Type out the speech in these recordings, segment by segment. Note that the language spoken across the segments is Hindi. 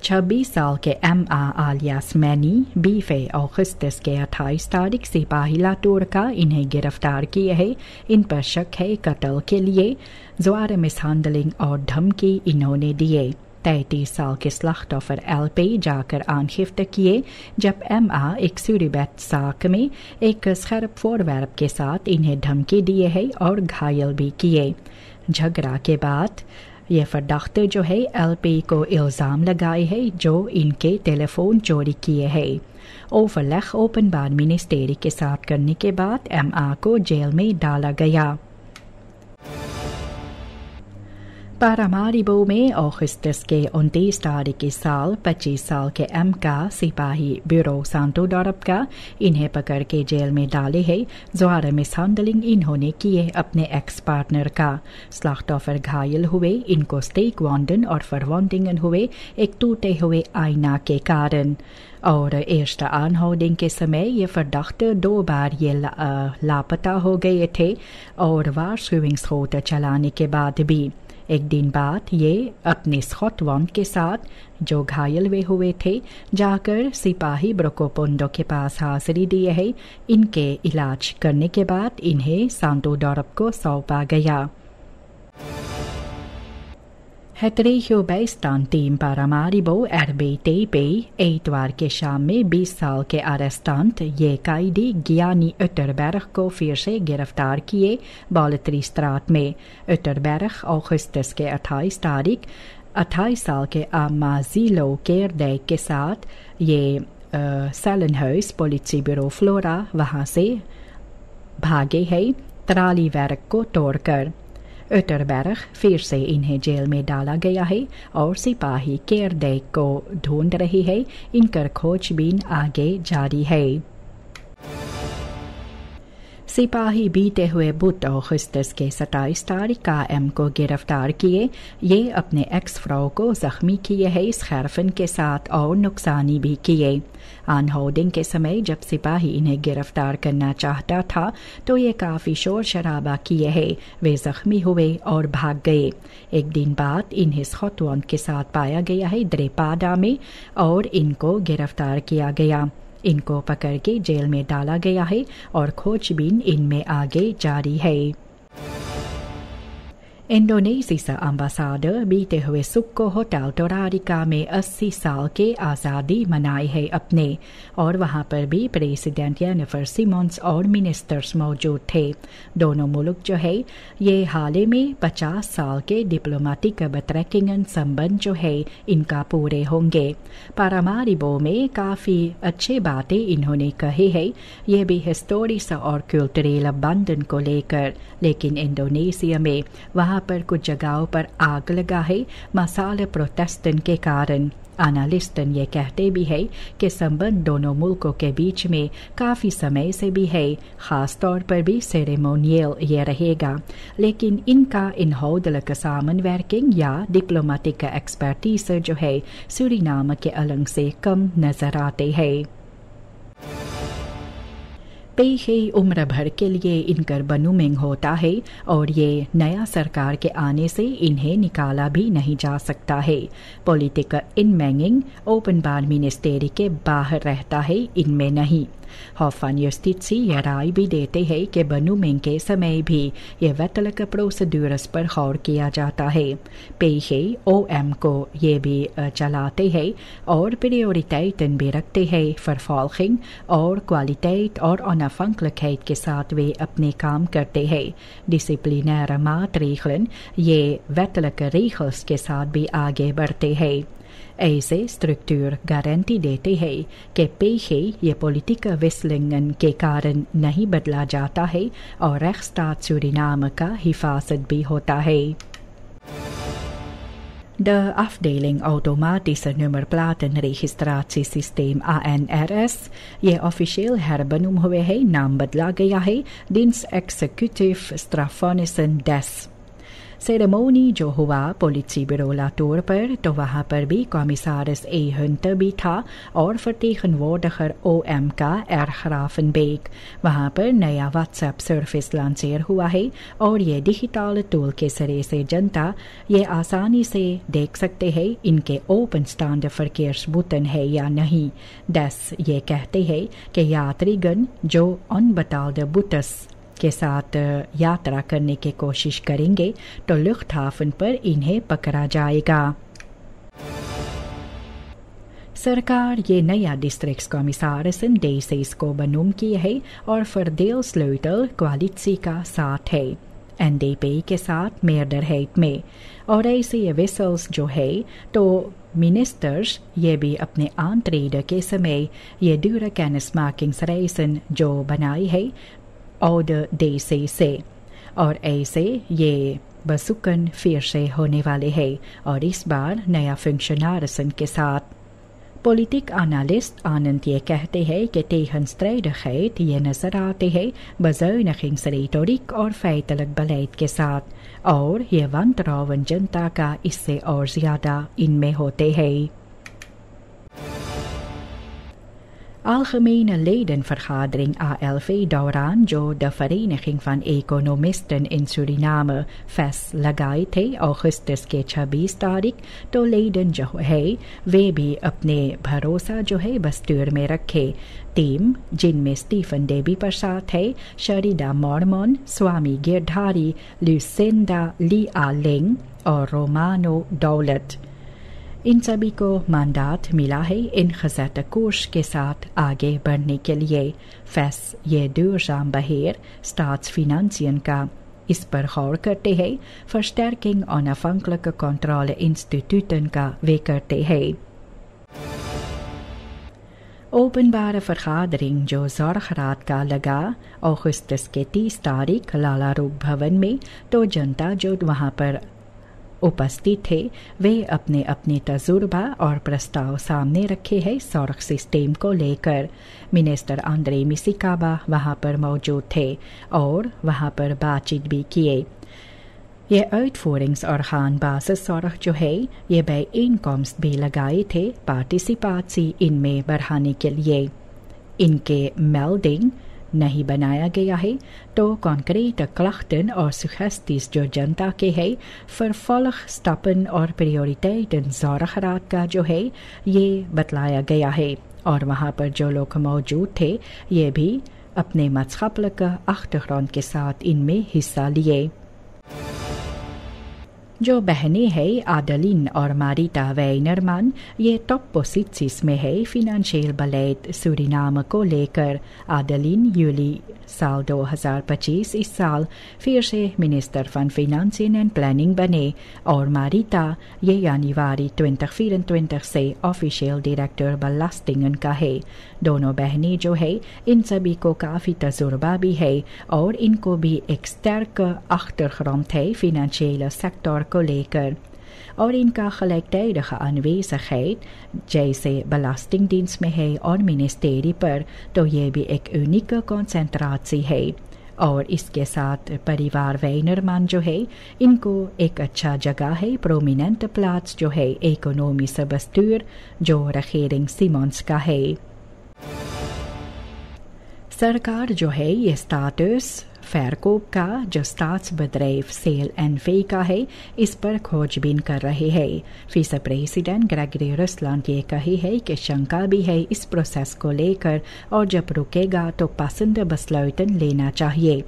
26 साल के M.A. आलियास मैनी 20 अगस्त के 28 तारीख सिपाही लातूर का इन्हें गिरफ्तार किए है। इन पर शक है कत्ल के लिए ज़्वार मिसहैंडलिंग और धमकी इन्होंने दिए। 33 साल के स्लाख्तोफर LP जाकर आनखिफ्त किए जब M.A. एक सूरीबैत साक में एक स्खरब फोरवर्ब के साथ इन्हें धमकी दिए है और घायल भी किए। झगड़ा के बाद ये फर्दाख्ते जो है LP को इल्ज़ाम लगाए है जो इनके टेलीफोन चोरी किए है। ओवरलैख ओपनबार मिनिस्टेरी के साथ करने के बाद M.A. को जेल में डाला गया। पारामारिबो में अगस्त के 29 तारीख इस साल 25 साल के M का सिपाही ब्यूरो सांतो डॉरप का इन्हें पकड़ के जेल में डाले है। ज़्वार मिसहैंडलिंग इन्होंने किए अपने एक्स पार्टनर का। स्लाख्तोफर घायल हुए। इनको स्टेक वांडन और फरवांडिंगन हुए एक टूटे हुए आईना के कारण। और एर्स्ट आनहोल्डिंग के समय ये फर्दाख्त 2 बार ये लापता हो गए थे और वार्षिक चलाने के बाद भी। एक दिन बाद ये अपने स्कॉटलैंड के साथ जो घायल हुए थे जाकर सिपाही ब्रोकोपोंडो के पास हाजिरी दिए है। इनके इलाज करने के बाद इन्हें सांतो डॉरप को सौंपा गया। हेतरेहियो बेस्तान टीम पारामारिबो RBTP इतवार के शाम में 20 साल के अरेस्टांट ये कैदी गियानी उत्तरबर्ग को फिर से गिरफ्तार किए बॉलत्री स्ट्राट में। उत्तरबर्ग अगस्त के 28 तारीख 28 साल के आमाजीलो केरडेक के साथ ये सेलनहाउस पुलिस ब्यूरो फ्लोरा वहां से भागे है ट्रालीवर्ग को तोड़कर। उत्तरबर्ग फिर से इन्हें जेल में डाला गया है और सिपाही केरडेक को ढूंढ रही है। इनकर खोजबीन आगे जारी है। सिपाही बीते हुए बुध अगस्त के 27 तारीख का M को गिरफ्तार किए। ये अपने एक्स फ्रो को जख्मी किए है इस खैरफन के साथ और नुकसानी भी किए। आनहोल्डिंग के समय जब सिपाही इन्हें गिरफ्तार करना चाहता था तो ये काफ़ी शोर शराबा किए है। वे जख्मी हुए और भाग गए। एक दिन बाद इन्हें स्कॉटलैंड के साथ पाया गया है द्रेपाडा में और इनको गिरफ्तार किया गया। इनको पकड़ के जेल में डाला गया है और खोजबीन इनमें आगे जारी है। इंडोनेशिया अम्बासाडर बीते हुए सुख को होटल टोरारिका में 80 साल के आज़ादी मनाए है अपने और वहां पर भी प्रेसिडेंट जेनिफर सिमोन्स और मिनिस्टर्स मौजूद थे। दोनों मुल्क जो है ये हाल ही में 50 साल के डिप्लोमेटिक बतरकिंगन संबंध जो है इनका पूरे होंगे। पारामारिबो में काफ़ी अच्छी बातें इन्होंने कही है ये भी हिस्टोरिक और कल्चरल बंधन को लेकर। लेकिन इंडोनेशिया में वहाँ पर कुछ जगहों पर आग लगा है मसाले प्रोटेस्टेंट के कारण। एनालिस्टन ये कहते भी है कि संबंध दोनों मुल्कों के बीच में काफ़ी समय से भी है, ख़ास तौर पर भी सेरेमोनियल ये रहेगा। लेकिन इनका इनहोदलक सामन वर्किंग या डिप्लोमेटिक एक्सपर्टीज जो है सूरीनाम के अलंग से कम नज़र आते हैं। पेशे उम्र भर के लिए इनकर बनुमिंग होता है और ये नया सरकार के आने से इन्हें निकाला भी नहीं जा सकता है। पॉलिटिकल इनमेंगिंग ओपन बार मिनिस्टेरी के बाहर रहता है, इनमें नहीं। हॉफान युस्टित्सी यह राय भी देते हैं कि बनुमिंग के समय भी ये वेतलक प्रोसीड्यूर्स पर गौर किया जाता है। पेशे OM को ये भी चलाते हैं और प्रायोरिटेटन भी रखते हैं फरफॉल्खिंग और क्वालिटेट और अनफंक्लिकेट के साथ वे अपने काम करते हैं। डिसिप्लिनर मातरीखलन ये वेतलक रीखल्स के साथ भी आगे बढ़ते हैं। ऐसे स्ट्रक्चर गारंटी देते हैं कि पेशे ये पॉलिटिकल विस्लिंगन के कारण नहीं बदला जाता है और रेखस्टाट सूरीनाम का हिफाजत भी होता है। De afdeling automatische nummerplatenregistratiesysteem ANRS ये ऑफिशियल हेrbenoem हुए है, नाम बदला गया है Dienst Executive Strafvonnissen des। Ceremony जो हुआ पोलिटब्यूरो लातूर पर तो वहाँ पर भी कॉमिसारिस ए हंटर भी था और vertegenwoordiger OM का Ergrafenbeek। वहाँ पर नया व्हाट्सएप सर्विस लॉन्चर हुआ है और ये डिजिटल टूल के जरिए से जनता ये आसानी से देख सकते हैं इनके ओपन स्टैंड verkeersboeten है या नहीं। DES ये कहते हैं कि यात्रीगण जो अनबेटाल्ड boetes के साथ यात्रा करने की कोशिश करेंगे तो लुफ्टहाfen पर इन्हें पकड़ा जाएगा। सरकार ये नया डिस्ट्रिक्ट कॉमिसारिसन डेसेस को बनूम की है और verdeelssleutel कोalitie का साथ है NDP के साथ meerderheid में। और ऐसे विसल्स जो है तो मिनिस्टर्स ये भी अपने aantreden के समय ये दूर kennismakingsreizen जो बनाई है oude DC से और ऐसे ये bezoeken फिर से होने वाले हैं और इस बार नया functionarissen के साथ। पॉलिटिक एनालिस्ट आनंद ये कहते हैं कि tegenstrijdigheid ये नजर आते हैं bezuinigingsretoriek और feitelijk beleid के साथ और ये wantrouwen जनता का इससे और ज्यादा इनमें होते हैं। Algemene ledenvergadering ALV दौरान जो de Vereniging van Economisten in Suriname FES लगाई थे अगस्त के 26 तारीख तो लेडन जो है वे भी अपने भरोसा जो है बस्तूर में रखे। टीम जिनमें स्टीफन देवी प्रसाद है, शरीदा मॉर्मन, स्वामी गिरधारी, लुसेंडा ली आलेंग और रोमानो दौलत, इन सभी को मंदात मिला है इन खजात कोर्स के साथ आगे बढ़ने के लिए। FES ये duurzaam beheer staatsfinanciën का इस पर गौर करते हैं, versterking onafhankelijke controle-instituten का वे करते हैं। ओपनबार vergadering जो zorgraad का लगा अगस्त के 30 तारीख लाला रूप भवन में तो जनता जो वहाँ पर उपस्थित थे वे अपने अपने तजुर्बा और प्रस्ताव सामने रखे हैं सड़क सिस्टम को लेकर। मिनिस्टर आंद्रे मिसिकाबा वहाँ पर मौजूद थे और वहाँ पर बातचीत भी किए। ये uitvoeringsorgaan basis सड़क जो है ये bijeenkomst भी लगाए थे पार्टिसिपाची इनमें बढ़ाने के लिए। इनके मेल्डिंग नहीं बनाया गया है तो कॉन्क्रीट क्लchten और suggesties जो जनता के है vervolgstappen और prioriteiten zorgraad का जो है ये बतलाया गया है और वहाँ पर जो लोग मौजूद थे ये भी अपने maatschappelijke achtergrond के साथ इनमें हिस्सा लिए। जो बहनें हैं आदलिन और मारिता वेइनरमान ये टॉप पोजिशंस में है फिनेंशियल beleid सूरीनाम को लेकर। आदलिन यूली साल 2025 इस साल फिर से मिनिस्टर van फिनांसियन एंड प्लानिंग बने और मारिता ये जनवरी 2024 से ऑफिशियल डायरेक्टर belastingen का है। दोनों बहनें जो है इन सभी को काफ़ी तजुर्बा भी है और इनको भी एक sterke achtergrond है फिनेंशियल सेक्टर को लेकर और इनका gelijktijdige aanwezigheid जैसे belastingdienst में है और ministerie पर तो ये भी एक unieke concentratie है। और इसके साथ परिवार वेइनरमान जो है इनको एक अच्छा जगह है प्रोमिनेंट प्लाट्स जो है economische bestuur जो regering Simons का है। सरकार जो है ये स्टाटस verkoop का जो staatsbedrijf सेल एंड वे का है इस पर खोजबीन कर रहे हैं। विस प्रेसिडेंट ग्रेगरी रसलान ये कही है कि शंका भी है इस प्रोसेस को लेकर और जब रुकेगा तो पसंद besluiten लेना चाहिए।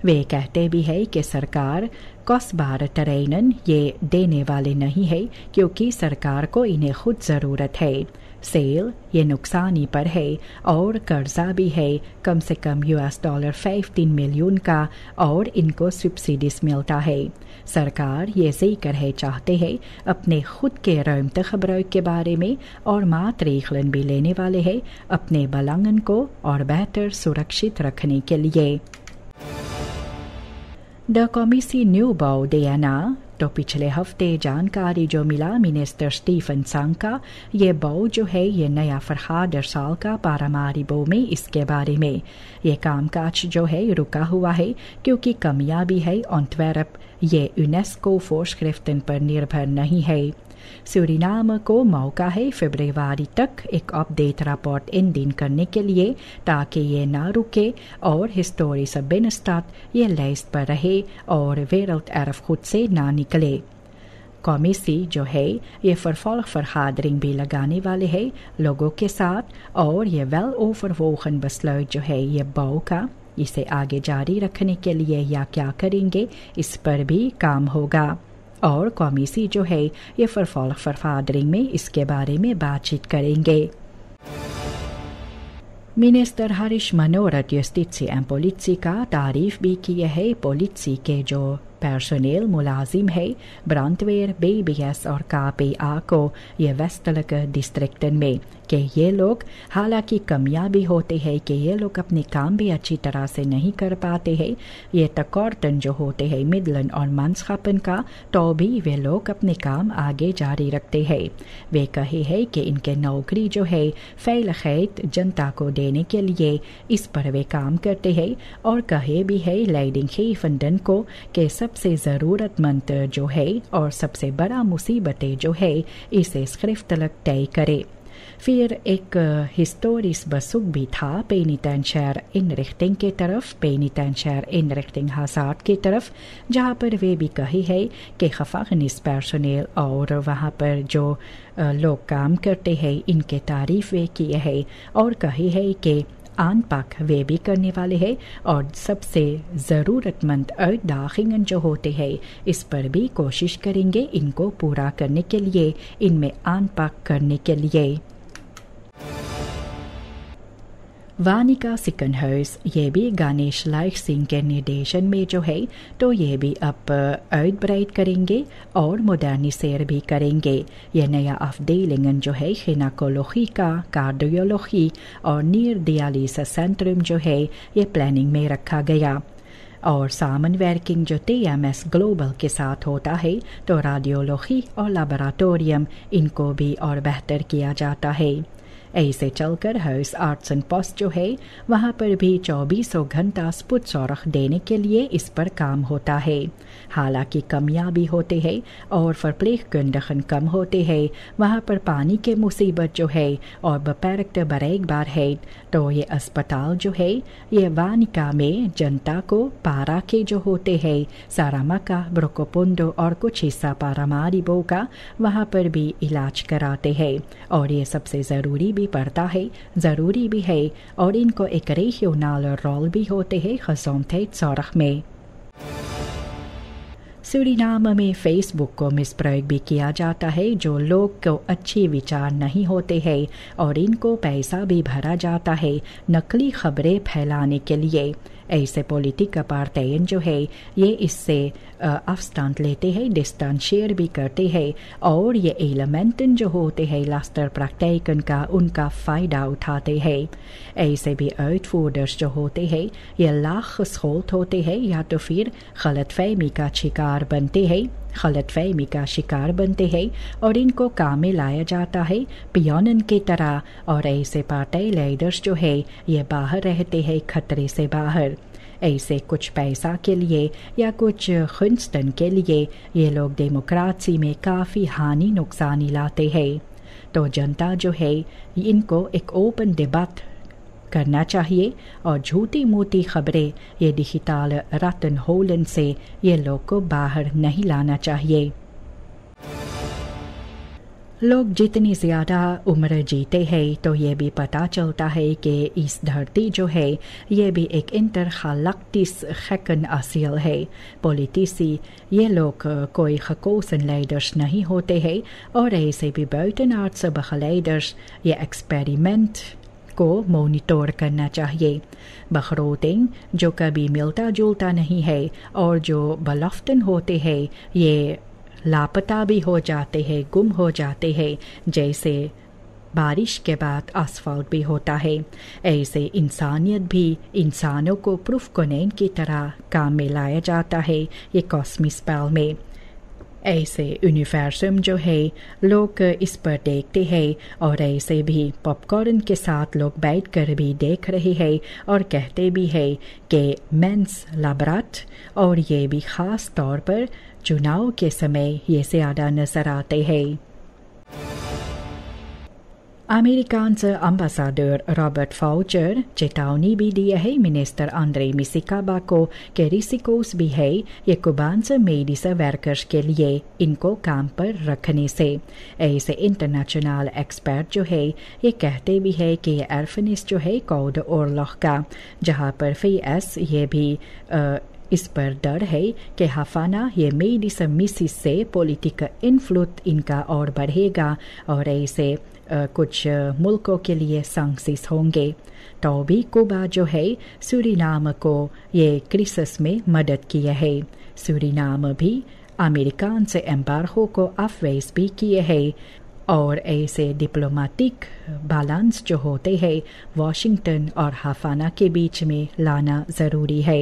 वे कहते भी है कि सरकार kostbare terreinen ये देने वाले नहीं है क्योंकि सरकार को इन्हें खुद ज़रूरत है। सेल ये नुकसानी पर है और कर्जा भी है कम से कम $15 मिलियन का और इनको सब्सिडीज मिलता है। सरकार ये जिक्र है चाहते हैं अपने खुद के रुimte gebruik के बारे में और maatregelen भी लेने वाले हैं अपने belangen को और बेहतर सुरक्षित रखने के लिए। De commissie Nieuwbouw DNA तो पिछले हफ्ते जानकारी जो मिला मिनिस्टर स्टीफन सांग का, ये बो जो है ये नया फरहादर साल का पारामारिबो में इसके बारे में ये कामकाज जो है रुका हुआ है क्योंकि कामयाबी है एंटवर्प ये यूनेस्को फोर्स्क्रिफ्टन पर निर्भर नहीं है। सूरीनाम को मौका है फरवरी तक एक अपडेट रिपोर्ट इंडिन करने के लिए ताकि ये ना रुके और हिस्टोरिस बिनस्तात ये लिस्ट पर रहे और वेरल्ड एरफ खुद से ना निकले। कॉमिसी जो है ये फरहादरिंग भी लगाने वाले हैं लोगों के साथ और ये वेल ओवरवोगन besluit जो है ये बो का इसे आगे जारी रखने के लिए या क्या करेंगे इस पर भी काम होगा और कॉमिसी जो है ये फरहादरिंग में इसके बारे में बातचीत करेंगे। मिनिस्टर हरीश मनोरथ जुस्टिtie en politie का तारीफ भी की है पुलिस के जो पर्सोनेल मुलाजिम है ब्रांडवेयर BBS और KPA को ये वेस्टलक डिस्ट्रिक्टन में कि ये लोग हालांकि कामयाबी होते हैं कि ये लोग अपने काम भी अच्छी तरह से नहीं कर पाते हैं ये तकॉर्टन जो होते हैं मिडलैंड और मानसखापन का तो भी वे लोग अपने काम आगे जारी रखते हैं। वे कहे हैं कि इनके नौकरी जो है फैलखैत जनता को देने के लिए इस पर वे काम करते हैं और कहे भी है लाइडिंग फंडन को कि सबसे ज़रूरतमंद जो है और सबसे बड़ा मुसीबतें जो है इसे स्क्रिफ्टलक तय करे। फिर एक हिस्टोरिस बसुक भी था पेनिटेंशियर इनरिख्टिंग के तरफ पेनिटेंशियर इनरिख्टिंग हासात की तरफ जहाँ पर वे भी कही है कि खफागनिस पर्सोनेल और वहाँ पर जो लोग काम करते हैं इनके तारीफ वे किए हैं और कही है कि आन पाक वे भी करने वाले हैं और सबसे ज़रूरतमंद दाखिलन जो होते हैं इस पर भी कोशिश करेंगे इनको पूरा करने के लिए इनमें आन पाक करने के लिए। वानिका सिकनहर्स ये भी गणेश लाइक सिंह के निर्देशन में जो है तो ये भी अब uitbreid करेंगे और मोडर्निसेर भी करेंगे। ये नया afdelingen जो है गिनेकोलॉजी का कार्डियोलॉजी और नीरडियालिसिस सेंट्रम जो है ये प्लानिंग में रखा गया और सामनवर्किंग जो TMS ग्लोबल के साथ होता है तो रेडियोलॉजी और लैबोरेटोरियम इनको भी और बेहतर किया जाता है। ऐसे चलकर हाउस आर्ट्स एंड पोस्ट जो है वहाँ पर भी 2400 घंटा स्पुत्सौरख देने के लिए इस पर काम होता है। हालांकि कामयाबी होते हैं और verpleegkundigen कम होते हैं वहाँ पर पानी के मुसीबत जो है और beperkte bereikbaarheid तो ये अस्पताल जो है ये वानिका में जनता को पारा के जो होते हैं सारामाका ब्रोकोपुंडो और कुछ हिस्सा पारामारिबो का वहाँ पर भी इलाज कराते हैं और ये सबसे ज़रूरी भी पड़ता है ज़रूरी भी है और इनको एक regional रोल भी होते हैं gezondheidszorg में। सूरीनाम में फेसबुक को मिसप्रयोग भी किया जाता है जो लोग को अच्छी विचार नहीं होते हैं और इनको पैसा भी भरा जाता है नकली खबरें फैलाने के लिए। ऐसे पॉलिटिका पार्टियां जो है ये इससे अफस्तांत लेते हैं डिस्टेंशियर भी करते हैं और ये एलिमेंटन जो होते हैं लास्टर प्रैक्टिकन का उनका फ़ायदा उठाते हैं। ऐसे भी आउटफूडर्स जो होते हैं ये लाख खोल्त होते हैं या तो फिर गलतफहमी का शिकार बनते हैं और इनको काम में लाया जाता है पियोनन की तरह और ऐसे पार्टी लीडर्स जो है ये बाहर रहते हैं खतरे से बाहर। ऐसे कुछ पैसा के लिए या कुछ खुंस्तन के लिए ये लोग डेमोक्रेसी में काफ़ी हानि नुकसानी लाते हैं। तो जनता जो है इनको एक ओपन डिबेट करना चाहिए और झूठी मूठी खबरें ये डिजिटल रतन होलन से ये लोग को बाहर नहीं लाना चाहिए। लोग जितनी ज़्यादा उम्र जीते हैं तो ये भी पता चलता है कि इस धरती जो है ये भी एक इंटरखलाक्टिस खैकन असील है। पॉलिटिसी ये लोग कोई खकोसन लीडर्स नहीं होते हैं और ऐसे भी बुiten आर्ट्स लीडर्स ये एक्सपेरिमेंट को मॉनिटर करना चाहिए। बखरोटिंग जो कभी मिलता जुलता नहीं है और जो बलफ्तन होते हैं ये लापता भी हो जाते हैं गुम हो जाते हैं जैसे बारिश के बाद आसफाल्ट भी होता है। ऐसे इंसानियत भी इंसानों को प्रूफ कोनेन की तरह काम में लाया जाता है ये कॉस्मिक स्पेल में। ऐसे यूनिवर्सम जो है लोग इस पर देखते हैं और ऐसे भी पॉपकॉर्न के साथ लोग बैठकर भी देख रहे हैं और कहते भी हैं कि मेंस लाब्राट, और ये भी ख़ास तौर पर चुनाव के समय ये ज़्यादा नज़र आते हैं। Amerikaanse ambassadeur Robert Faucher चेतावनी भी दी है मिनिस्टर आंद्रे मिसिकाबा को कि रिसिकोस भी है ये कुबान्स मेडिसा वर्कर्स के लिए इनको काम पर रखने से। ऐसे इंटरनेशनल एक्सपर्ट जो है ये कहते भी है कि ये एर्फनिस जो है कौद ओरलॉग का, जहाँ पर FIS ये भी इस पर डर है कि हफाना ये मेडिसा मिसिस से पॉलिटिकल इन्फ्लुएंस इनका और बढ़ेगा और ऐसे कुछ मुल्कों के लिए संक्सिस होंगे। तो भी कुबा जो है सूरीनाम को ये क्रिसिस में मदद किया है। सूरीनाम भी अमेरिकान से एम्बार्गो को अफवेज भी किए हैं और ऐसे डिप्लोमेटिक बैलेंस जो होते हैं वाशिंगटन और हफाना के बीच में लाना ज़रूरी है।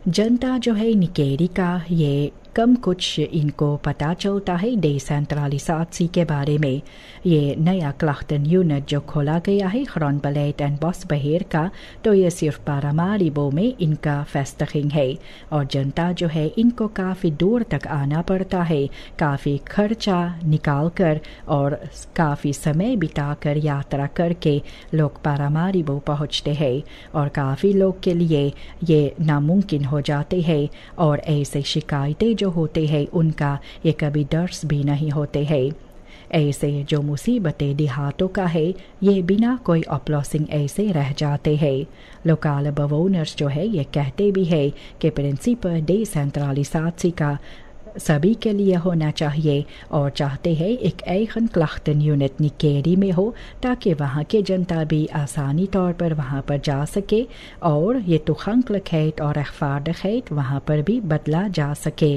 जनता जो है निकेरी का ये कम कुछ इनको पता चलता है डिसेंट्रलिसाtie के बारे में। ये नया क्लाख्टन यूनिट जो खोला गया है ग्रॉनबलेट एंड बॉसबहेर का, तो ये सिर्फ पारामारिबो में इनका फेस्टिंग है और जनता जो है इनको काफ़ी दूर तक आना पड़ता है, काफ़ी खर्चा निकाल कर और काफ़ी समय बिताकर यात्रा करके लोग पारामारिबो पहुँचते हैं और काफ़ी लोग के लिए ये नामुमकिन हो जाते हैं और ऐसे शिकायतें जो होते हैं उनका ये कभी दर्स भी नहीं होते हैं। ऐसे जो मुसीबतें देहातों का है ये बिना कोई अपलॉसिंग ऐसे रह जाते हैं। लोकल बवोनर्स जो है ये कहते भी है कि प्रिंसिपल डिसेंट्रलिसाtie का सभी के लिए होना चाहिए और चाहते हैं एक eigen क्लाख्टन यूनिट निकेरी में हो ताकि वहाँ के जनता भी आसानी तौर पर वहाँ पर जा सके और ये toegankelijkheid और rechtvaardigheid वहाँ पर भी बदला जा सके।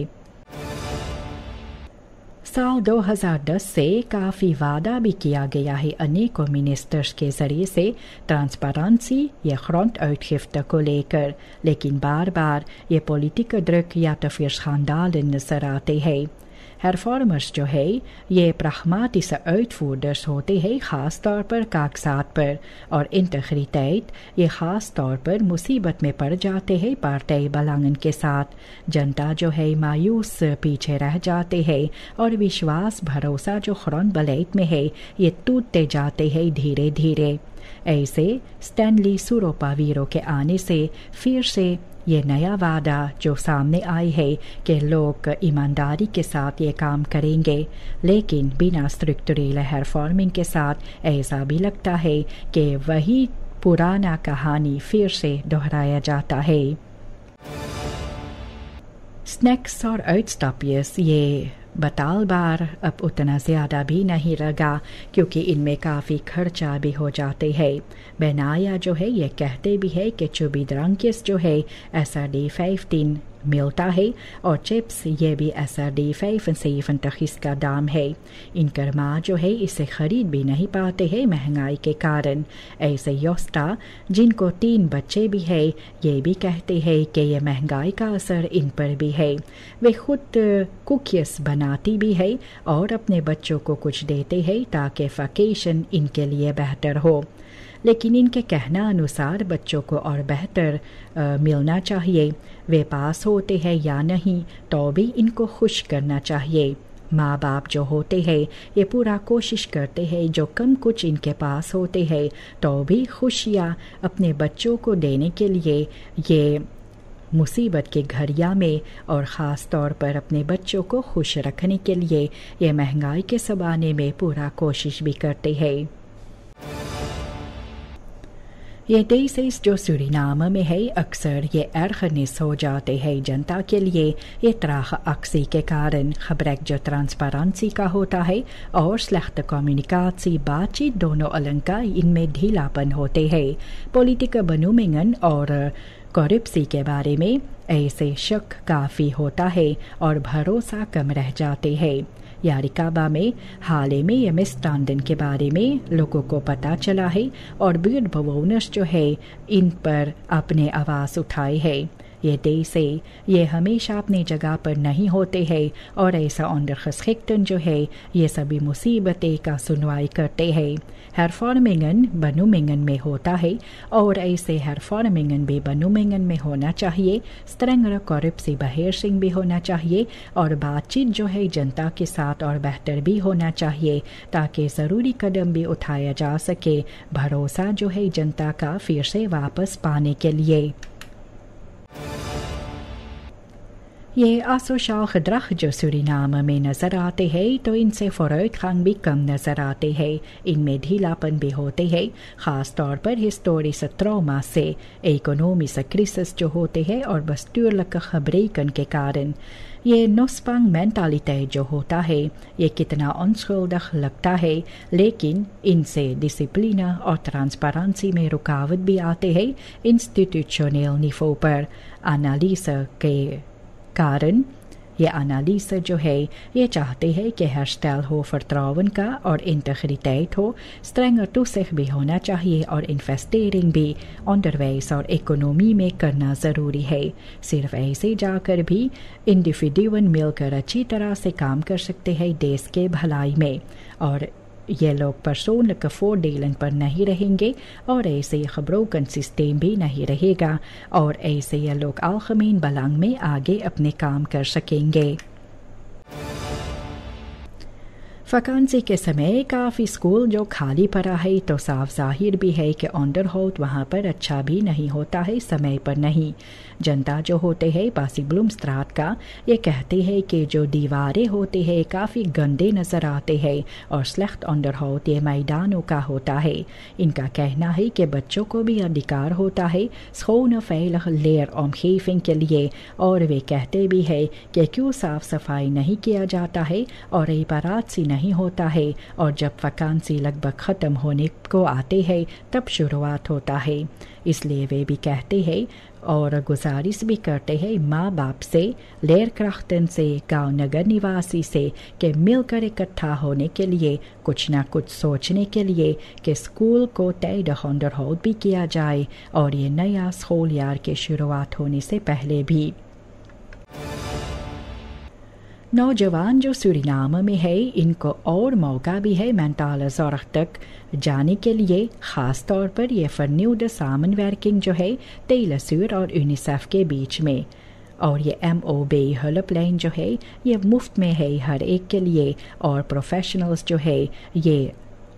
साल 2010 से काफ़ी वादा भी किया गया है अनेकों मिनिस्टर्स के ज़रिए से ट्रांसपेरेंसी या grondutgifte को लेकर, लेकिन बार बार ये पॉलिटिकल ड्रग या तो फिर स्कंदाल नजर आते हैं। hervormers जो है ये pragmatische uitvoerders होते हैं ख़ास तौर पर कागजात पर, और इंtegriteit ये ख़ास तौर पर मुसीबत में पड़ जाते हैं पार्टी बलांगन के साथ। जनता जो है मायूस पीछे रह जाते हैं और विश्वास भरोसा जो ग्रॉनबलेट में है ये टूटते जाते हैं धीरे धीरे। ऐसे स्टैनली सुरोपावीरो के आने से फिर से ये नया वादा जो सामने आई है कि लोग ईमानदारी के साथ ये काम करेंगे, लेकिन बिना स्ट्रक्चरल रिफॉर्मिंग के साथ ऐसा भी लगता है कि वही पुराना कहानी फिर से दोहराया जाता है। स्नैक्स और uitstapjes ये बतालबार अब उतना ज़्यादा भी नहीं लगा क्योंकि इनमें काफ़ी खर्चा भी हो जाते हैं। बनाया जो है ये कहते भी है कि चुबीद्रांकिस जो है SRD 15 मिलता है और चिप्स ये भी SRD 75 इसका दाम है। इनकर माँ जो है इसे ख़रीद भी नहीं पाते हैं महंगाई के कारण। ऐसे योस्टा जिनको 3 बच्चे भी है ये भी कहते हैं कि ये महंगाई का असर इन पर भी है। वे खुद कुकीज़ बनाती भी है और अपने बच्चों को कुछ देते हैं ताकि वैकेशन इनके लिए बेहतर हो, लेकिन इनके कहना अनुसार बच्चों को और बेहतर मिलना चाहिए। वे पास होते हैं या नहीं तो भी इनको खुश करना चाहिए। माँ बाप जो होते हैं ये पूरा कोशिश करते हैं जो कम कुछ इनके पास होते हैं तो भी खुशियाँ अपने बच्चों को देने के लिए ये मुसीबत के घड़िया में और ख़ास तौर पर अपने बच्चों को खुश रखने के लिए ये महंगाई के ज़माने में पूरा कोशिश भी करते हैं। ये देश जो सूरीनाम में है अक्सर ये ergernis हो जाते हैं जनता के लिए। ये त्राह अक्सी के कारण खबरें जो ट्रांसपेरेंसी का होता है और स्लेchte communicatie बातचीत दोनों अलंका इनमें ढीलापन होते हैं। पॉलिटिकल बenoemingen और करप्सी के बारे में ऐसे शक काफ़ी होता है और भरोसा कम रह जाते हैं। यारिकाबा में हाल ही में ये मिसस्टैंडिंग के बारे में लोगों को पता चला है और बीड बवोनर्स जो है इन पर अपने आवाज़ उठाए है। ये देश है ये हमेशा अपनी जगह पर नहीं होते हैं और ऐसा अंडर खस्खिक्तन जो है ये सभी मुसीबतें का सुनवाई करते हैं। hervormingen benoemingen में होता है और ऐसे hervormingen भी benoemingen में होना चाहिए। strengere corruptie beheersing भी होना चाहिए और बातचीत जो है जनता के साथ और बेहतर भी होना चाहिए ताकि ज़रूरी कदम भी उठाया जा सके भरोसा जो है जनता का फिर से वापस पाने के लिए। ये आसोशाल gedrag जो सूरीनाम में नज़र आते हैं तो इनसे फ़ौरतख़ान भी कम नज़र आते हैं। इनमें ढीलापन भी होते हैं, ख़ास तौर पर historische trauma से economische crisis जो होते हैं और bestuurlijke gebreken के कारण। ये नोस्पांग मेंटालिटी जो होता है ये कितना अनशुल्दिग लगता है लेकिन इनसे डिसिप्लिन और ट्रांसपेरेंसी में रुकावट भी आते हैं इंस्टीट्यूशनल निवो पर। एनालिसिस के कारण ये एनालिसिस जो है ये चाहते हैं कि हेरस्टाइल हो vertrouwen का और इंटीग्रिटेट हो, स्ट्रेंगर toezicht भी होना चाहिए और इन्वेस्टिंग भी onderwijs और इकोनॉमी में करना ज़रूरी है। सिर्फ ऐसे जाकर भी इंडिविजुअल मिलकर अच्छी तरह से काम कर सकते हैं देश के भलाई में और ये लोग persoonlijke voordelen पर नहीं रहेंगे और ऐसे gebroken सिस्टम भी नहीं रहेगा और ऐसे ये लोग algemeen belang में आगे अपने काम कर सकेंगे। वैकेंसी के समय काफ़ी स्कूल जो खाली पड़ा है तो साफ जाहिर भी है कि अंडरहोल्ड वहाँ पर अच्छा भी नहीं होता है, समय पर नहीं। जनता जो होते हैं पासी ब्लूमस्ट्राट का ये कहते हैं कि जो दीवारें होते हैं काफ़ी गंदे नज़र आते हैं और स्लेख्त अंडरहोल्ड ये मैदानों का होता है। इनका कहना है कि बच्चों को भी अधिकार होता है schone veilige leeromgeving के लिए और वे कहते भी है कि क्यों साफ सफाई नहीं किया जाता है और रिपेरेशन नहीं होता है और जब वैकेंसी लगभग ख़त्म होने को आते हैं तब शुरुआत होता है। इसलिए वे भी कहते हैं और गुजारिश भी करते हैं माँ बाप से, लेरक्राफ्टन से, गांव नगर निवासी से कि मिलकर इकट्ठा होने के लिए कुछ ना कुछ सोचने के लिए कि स्कूल को tijdig onderhoud भी किया जाए और ये नया स्कूलयार के शुरुआत होने से पहले भी। नौजवान जो सूरीनाम में है इनको और मौका भी है मेंटल ज़ोर्ग तक जाने के लिए, ख़ास तौर पर ये vernieuwde samenwerking जो है टेलसूर और यूनिसेफ के बीच में और ये MOB हेल्पलाइन जो है ये मुफ्त में है हर एक के लिए और प्रोफेशनल्स जो है ये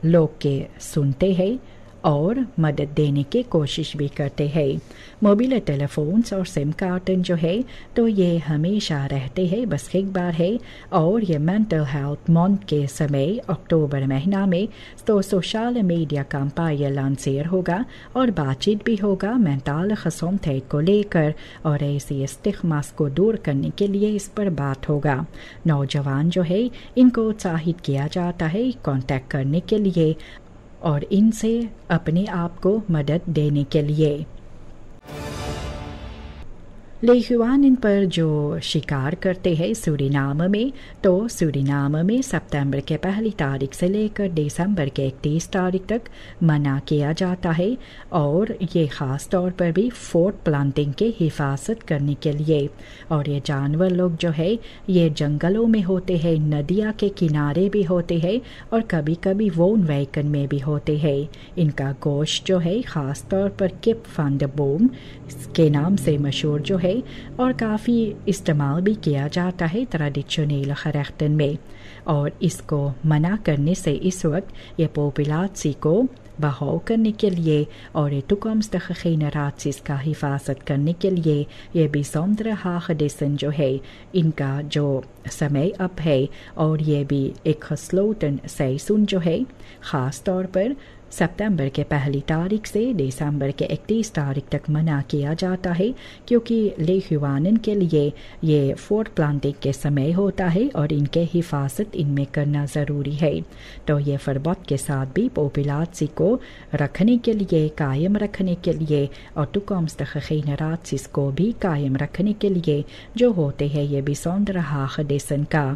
लोग के सुनते हैं और मदद देने की कोशिश भी करते हैं। मोबाइल टेलीफोन्स और सिम कार्ड जो है तो ये हमेशा रहते हैं, बस एक बार है और ये मेंटल हेल्थ मंथ के समय अक्टूबर महीना में तो सोशल मीडिया कैंपेन लॉन्चर होगा और बातचीत भी होगा मेंटल gesondheid को लेकर और ऐसे स्टिग्मास को दूर करने के लिए इस पर बात होगा। नौजवान जो है इनको उत्साहित किया जाता है कांटेक्ट करने के लिए और इनसे अपने आप को मदद देने के लिए। लेहुआन इन पर जो शिकार करते हैं सूरीनाम में तो सूरीनाम में सितंबर के पहली तारीख से लेकर दिसंबर के 31 तारीख तक मना किया जाता है और ये ख़ास तौर पर भी फोर्ट प्लांटिंग के हिफाजत करने के लिए और ये जानवर लोग जो है ये जंगलों में होते हैं, नदियाँ के किनारे भी होते हैं और कभी कभी वोन वैकन में भी होते हैं। इनका गोश्त जो है ख़ास तौर पर किप van de boom के नाम से मशहूर जो है और काफ़ी इस्तेमाल भी किया जाता है ट्रेडिशनल gerechten में और इसको मना करने से इस वक्त ये पॉपुलेशन को बहाव करने के लिए और ये toekomstige generaties का हिफाजत करने के लिए ये bijzondere hagedissen जो है इनका जो समय अब है और ये भी एक gesloten seizoen जो है ख़ास तौर पर सितंबर के पहली तारीख से दिसंबर के 31 तारीख तक मना किया जाता है क्योंकि लेहुआनन के लिए ये फोर्ट प्लांटिंग के समय होता है और इनके हिफाजत इनमें करना ज़रूरी है। तो ये फरबत के साथ भी पॉपुलेशन को रखने के लिए, कायम रखने के लिए और toekomstige generaties को भी कायम रखने के लिए जो होते हैं ये bijzondere hagedissen का